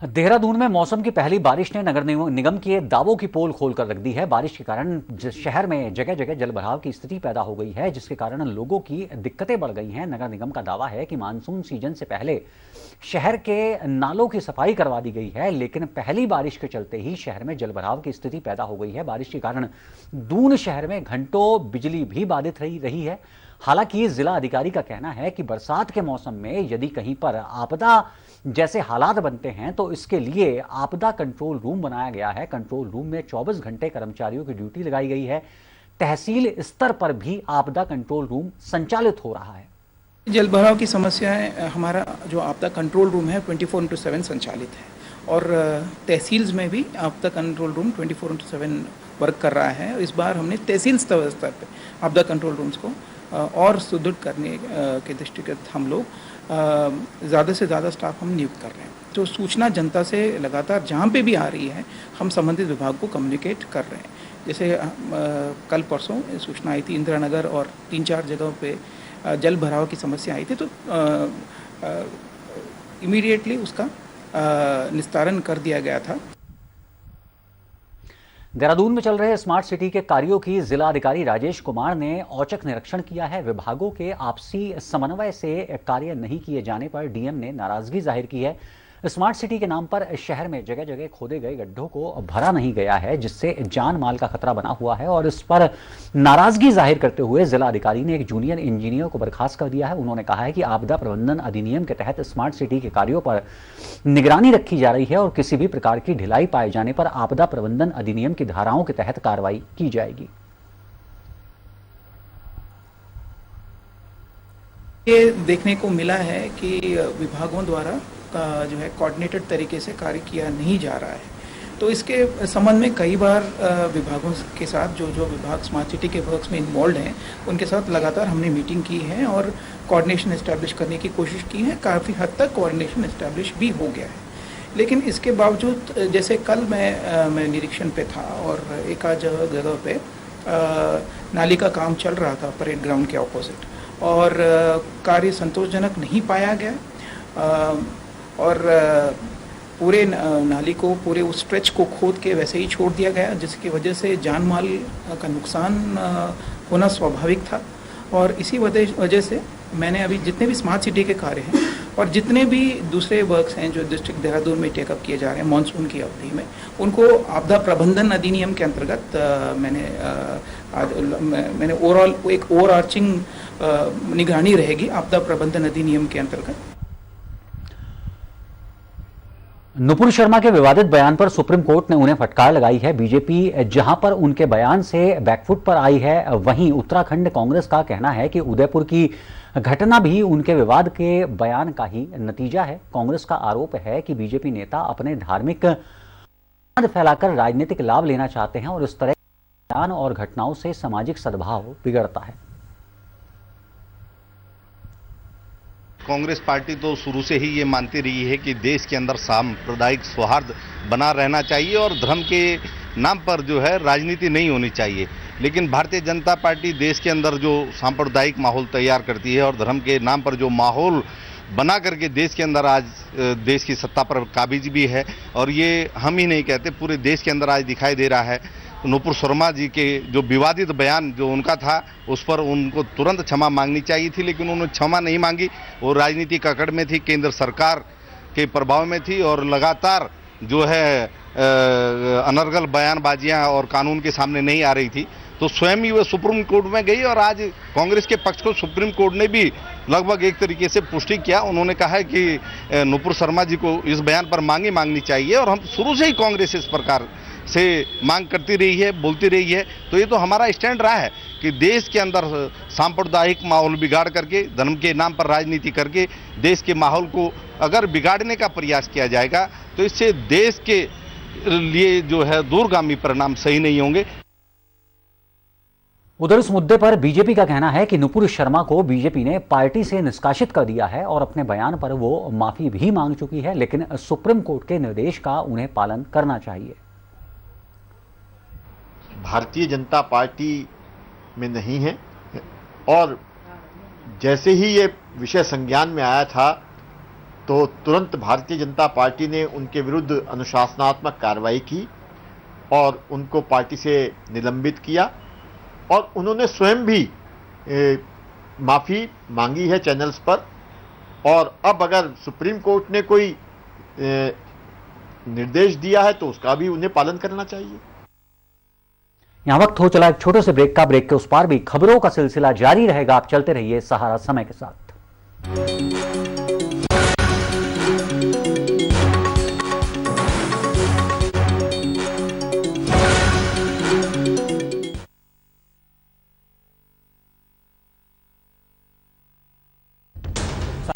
देहरादून में मौसम की पहली बारिश ने नगर निगम के दावों की पोल खोलकर रख दी है। बारिश के कारण शहर में जगह जगह जलभराव की स्थिति पैदा हो गई है, जिसके कारण लोगों की दिक्कतें बढ़ गई हैं। नगर निगम का दावा है कि मानसून सीजन से पहले शहर के नालों की सफाई करवा दी गई है, लेकिन पहली बारिश के चलते ही शहर में जलभराव की स्थिति पैदा हो गई है। बारिश के कारण दून शहर में घंटों बिजली भी बाधित रही है। हालांकि जिला अधिकारी का कहना है कि बरसात के मौसम में यदि कहीं पर आपदा जैसे हालात बनते हैं तो इसके लिए आपदा कंट्रोल रूम बनाया गया है। कंट्रोल रूम में 24 घंटे कर्मचारियों की ड्यूटी लगाई गई है। तहसील स्तर पर भी आपदा कंट्रोल रूम संचालित हो रहा है। जल भराव की समस्याएं, हमारा जो आपदा कंट्रोल रूम है 24/7 संचालित है और तहसील्स में भी आपदा कंट्रोल रूम 24/7 वर्क कर रहा है। इस बार हमने तहसील स्तर पर आपदा कंट्रोल रूम्स को और सुदृढ़ करने के दृष्टिगत हम लोग ज़्यादा से ज़्यादा स्टाफ हम नियुक्त कर रहे हैं। तो सूचना जनता से लगातार जहाँ पे भी आ रही है हम संबंधित विभाग को कम्युनिकेट कर रहे हैं। जैसे कल परसों सूचना आई थी इंदिरा नगर और 3-4 जगहों पे जल भराव की समस्या आई थी, तो इमीडिएटली उसका निस्तारण कर दिया गया था। देहरादून में चल रहे स्मार्ट सिटी के कार्यों की जिला अधिकारी राजेश कुमार ने औचक निरीक्षण किया है। विभागों के आपसी समन्वय से कार्य नहीं किए जाने पर डीएम ने नाराजगी जाहिर की है। स्मार्ट सिटी के नाम पर शहर में जगह जगह खोदे गए गड्ढों को भरा नहीं गया है, जिससे जान माल का खतरा बना हुआ है और इस पर नाराजगी जाहिर करते हुए जिला अधिकारी ने एक जूनियर इंजीनियर को बर्खास्त कर दिया है। उन्होंने कहा है कि आपदा प्रबंधन अधिनियम के तहत स्मार्ट सिटी के कार्यों पर निगरानी रखी जा रही है और किसी भी प्रकार की ढिलाई पाए जाने पर आपदा प्रबंधन अधिनियम की धाराओं के तहत कार्रवाई की जाएगी। ये देखने को मिला है कि विभागों द्वारा का जो है कोऑर्डिनेटेड तरीके से कार्य किया नहीं जा रहा है। तो इसके संबंध में कई बार विभागों के साथ जो विभाग स्मार्ट सिटी के वर्क्स में इन्वॉल्व हैं उनके साथ लगातार हमने मीटिंग की है और कोऑर्डिनेशन एस्टैब्लिश करने की कोशिश की है। काफ़ी हद तक कोऑर्डिनेशन एस्टैब्लिश भी हो गया है, लेकिन इसके बावजूद जैसे कल मैं निरीक्षण पे था और एक आध जगह पे नाली का काम चल रहा था परेड ग्राउंड के ऑपोजिट और कार्य संतोषजनक नहीं पाया गया और पूरे नाली को, पूरे उस स्ट्रेच को खोद के वैसे ही छोड़ दिया गया, जिसकी वजह से जान माल का नुकसान होना स्वाभाविक था। और इसी वजह से मैंने अभी जितने भी स्मार्ट सिटी के कार्य हैं और जितने भी दूसरे वर्क्स हैं जो डिस्ट्रिक्ट देहरादून में टेकअप किए जा रहे हैं मानसून की अवधि में, उनको आपदा प्रबंधन अधिनियम के अंतर्गत मैंने ओवरऑल एक ओवरआर्चिंग निगरानी रहेगी आपदा प्रबंधन अधिनियम के अंतर्गत। नुपुर शर्मा के विवादित बयान पर सुप्रीम कोर्ट ने उन्हें फटकार लगाई है। बीजेपी जहां पर उनके बयान से बैकफुट पर आई है, वहीं उत्तराखंड कांग्रेस का कहना है कि उदयपुर की घटना भी उनके विवाद के बयान का ही नतीजा है। कांग्रेस का आरोप है कि बीजेपी नेता अपने धार्मिक फैलाकर राजनीतिक लाभ लेना चाहते हैं और इस तरह के बयान और घटनाओं से सामाजिक सद्भाव बिगड़ता है। कांग्रेस पार्टी तो शुरू से ही ये मानती रही है कि देश के अंदर सांप्रदायिक सौहार्द बना रहना चाहिए और धर्म के नाम पर जो है राजनीति नहीं होनी चाहिए। लेकिन भारतीय जनता पार्टी देश के अंदर जो सांप्रदायिक माहौल तैयार करती है और धर्म के नाम पर जो माहौल बना करके देश के अंदर आज देश की सत्ता पर काबिज भी है, और ये हम ही नहीं कहते, पूरे देश के अंदर आज दिखाई दे रहा है। नुपुर शर्मा जी के जो विवादित बयान जो उनका था उस पर उनको तुरंत क्षमा मांगनी चाहिए थी, लेकिन उन्होंने क्षमा नहीं मांगी। वो राजनीतिक अकड़ में थी, केंद्र सरकार के प्रभाव में थी और लगातार जो है अनर्गल बयानबाजियां और कानून के सामने नहीं आ रही थी, तो स्वयं ही वो सुप्रीम कोर्ट में गई और आज कांग्रेस के पक्ष को सुप्रीम कोर्ट ने भी लगभग एक तरीके से पुष्टि किया। उन्होंने कहा है कि नुपुर शर्मा जी को इस बयान पर मांगनी चाहिए और हम शुरू से ही कांग्रेस इस प्रकार से मांग करती रही है, बोलती रही है। तो ये तो हमारा स्टैंड रहा है कि देश के अंदर सांप्रदायिक माहौल बिगाड़ करके, धर्म के नाम पर राजनीति करके देश के माहौल को अगर बिगाड़ने का प्रयास किया जाएगा तो इससे देश के लिए जो है दूरगामी परिणाम सही नहीं होंगे। उधर इस मुद्दे पर बीजेपी का कहना है कि नुपुर शर्मा को बीजेपी ने पार्टी से निष्कासित कर दिया है और अपने बयान पर वो माफी भी मांग चुकी है, लेकिन सुप्रीम कोर्ट के निर्देश का उन्हें पालन करना चाहिए। भारतीय जनता पार्टी में नहीं है और जैसे ही ये विषय संज्ञान में आया था तो तुरंत भारतीय जनता पार्टी ने उनके विरुद्ध अनुशासनात्मक कार्रवाई की और उनको पार्टी से निलंबित किया और उन्होंने स्वयं भी माफ़ी मांगी है चैनल्स पर। और अब अगर सुप्रीम कोर्ट ने कोई निर्देश दिया है तो उसका भी उन्हें पालन करना चाहिए। यहां वक्त हो चला एक छोटे से ब्रेक का। ब्रेक के उस पार भी खबरों का सिलसिला जारी रहेगा। आप चलते रहिए सहारा समय के साथ।